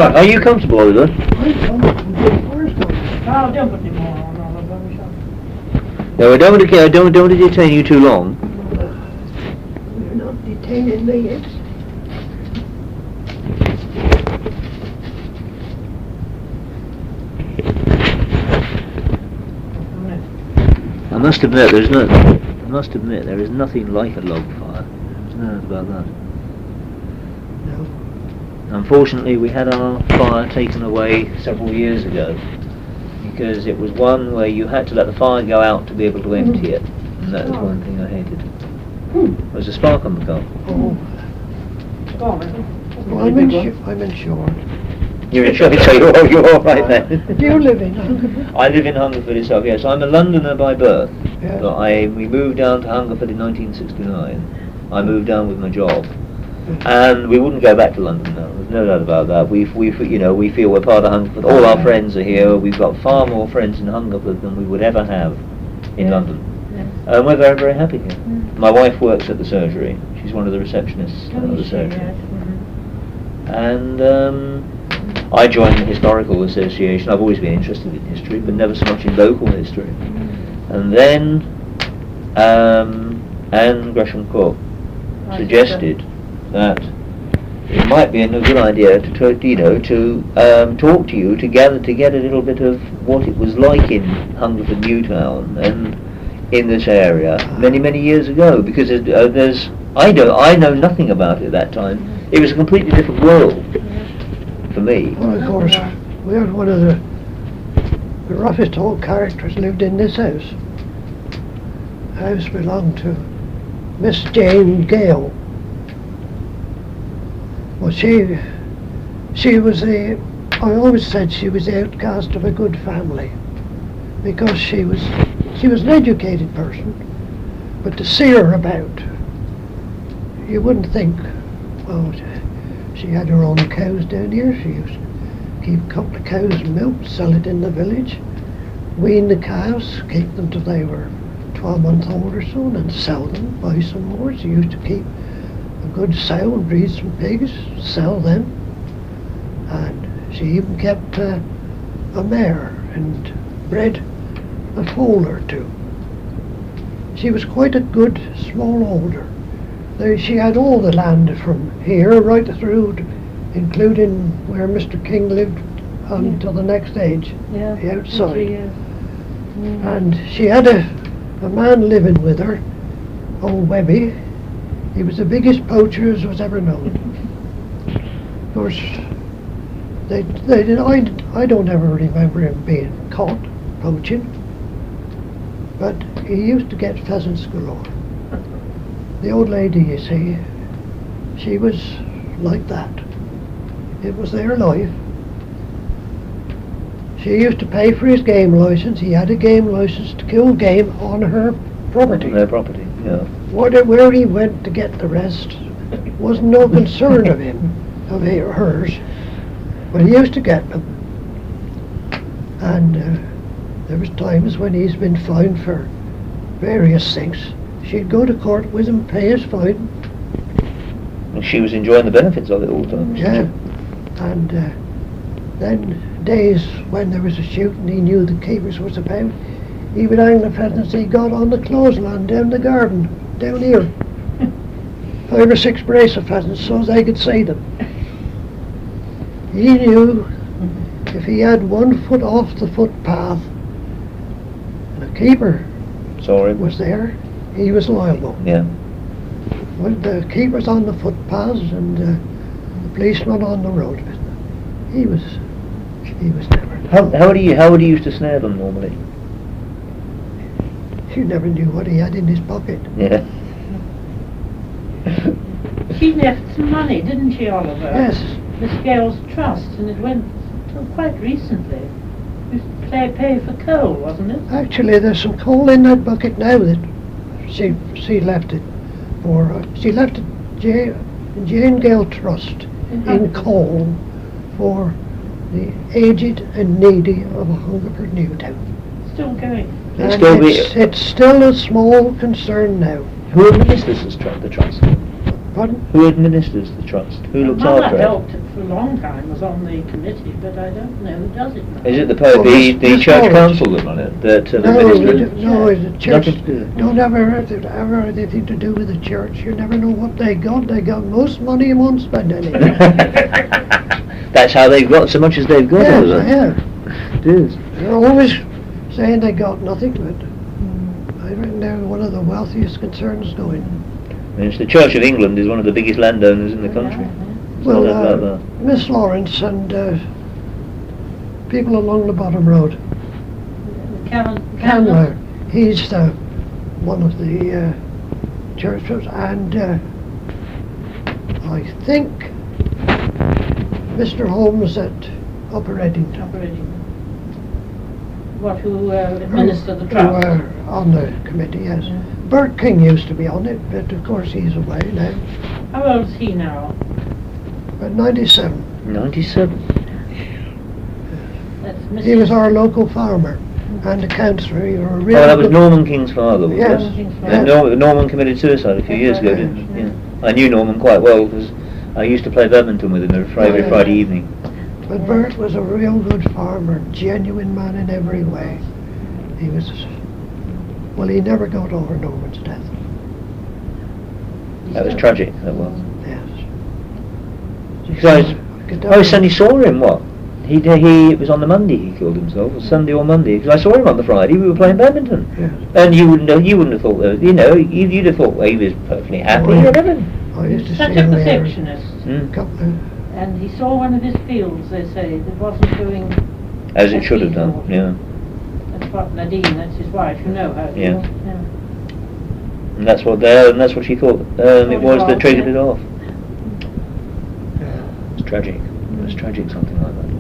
Right, are you comfortable with it? No, don't put any more on all of them. No, I don't want to detain you too long. You're not detaining me yet. I must admit, there is nothing like a log fire. There's no doubt about that. No. Unfortunately, we had our fire taken away several years ago because it was one where you had to let the fire go out to be able to empty it, and that was one thing I hated. There was a spark on the car. Oh. Well, I'm insured. You're insured, so you're all right then. Do you live in Hungerford? I live in Hungerford itself, yes. I'm a Londoner by birth. Yeah. But we moved down to Hungerford in 1969. I moved down with my job. And we wouldn't go back to London now. There's no doubt about that. We feel we're part of Hungerford. All our friends are here. We've got far more friends in Hungerford than we would ever have in London. Yes. And we're very, very happy here. My wife works at the surgery. She's one of the receptionists at the surgery. Yes. And I joined the Historical Association. I've always been interested in history, but never so much in local history. And then Anne Gresham Cook suggested that it might be a good idea to talk to you to get a little bit of what it was like in Hungerford Newtown and in this area many years ago, because I know nothing about it at that time. It was a completely different world for me. Well, of course, we had one of the roughest old characters lived in this house. The house belonged to Miss Jane Gale. Well, she was I always said she was the outcast of a good family, because she was an educated person, but to see her about, you wouldn't think, well, she had her own cows down here. She used to keep a couple of cows and milk, sell it in the village, wean the calves, keep them till they were 12 months old or so, and then sell them, buy some more. She used to keep a good sow and breed some pigs, sell them, and she even kept a mare and bred a foal or two. She was quite a good smallholder. She had all the land from here right through, including where Mr. King lived until the next age, the outside. And she had a man living with her, old Webby. He was the biggest poacher as was ever known. Of course, I don't ever remember him being caught poaching, but he used to get pheasants galore. The old lady, you see, she was like that. It was their life. She used to pay for his game license. He had a game license to kill game on her property. On their property, yeah. Where he went to get the rest wasn't no concern of him, of hers, but he used to get them. And there was times when he's been fined for various things. She'd go to court with him, pay his fine. And she was enjoying the benefits of it all the time. Yeah. And then days when there was a shoot and he knew the keepers was about, he would hang the pheasants he got on the clothesline down the garden, down here. 5 or 6 brace of pheasants so they could see them. He knew if he had 1 foot off the footpath and a keeper was there, he was liable. Yeah. Well, the keepers on the footpaths and the policeman on the road. He was never. How would he used to snare them normally? You never knew what he had in his pocket. Yeah. She left some money, didn't she, Oliver? Yes. Miss Gale's trust, and it went quite recently. It was pay for coal, wasn't it? Actually, there's some coal in that bucket now that she left it for. She left it Jane Gale Trust in coal for the aged and needy of Hungerford Newtown. Still going. And it's still a small concern now. Who administers the trust? Pardon? Who administers the trust? Who looks Mother after it? helped for a long time, was on the committee, but I don't know who does it now. Is it the Oh, the Miss church Lawrence. council that run it? That No, administer it? no, the church Nothing to do. don't ever anything to do with the church. You never know what they got. They got most money and won't spend any. That's how they've got so much as they've got. Yes, is it? I have. It is. They're always saying they got nothing, but I reckon they're one of the wealthiest concerns going. I mean, it's the Church of England is one of the biggest landowners in the country. It's Well, not that bad. Miss Lawrence and people along the bottom road. Candler, he's one of the churches, and I think Mr. Holmes at Upper Eddington. What, who administer the Who trust? are on the committee, yes. Yeah. Bert King used to be on it, but of course he's away now. How old is he now? But 97. 97. That's Mrs. He was our local farmer and a councillor. He was a real Oh, that was good- Norman King's father, was Yes. it? Yes. Norman committed suicide a few years ago, didn't he? Yeah. I knew Norman quite well because I used to play badminton with him every Yeah. Friday evening. But Bert was a real good farmer, genuine man in every way. He was, well, he never got over Norman's death. That was tragic, that was. Yes. Because I suddenly saw him, what? It was on the Monday he killed himself, or Sunday or Monday, because I saw him on the Friday, we were playing badminton. Yes. And you wouldn't have thought, you'd have thought he was perfectly happy Oh, yeah. and everything. I used to Such see a him there. perfectionist. Couple And he saw one of his fields, they say, that wasn't doing... As it should have done, thought. yeah. That's what Nadine, that's his wife, you know her. Yeah. Yeah. And that's what she thought it was that triggered it off. It's tragic. It was tragic, something like that. Yeah.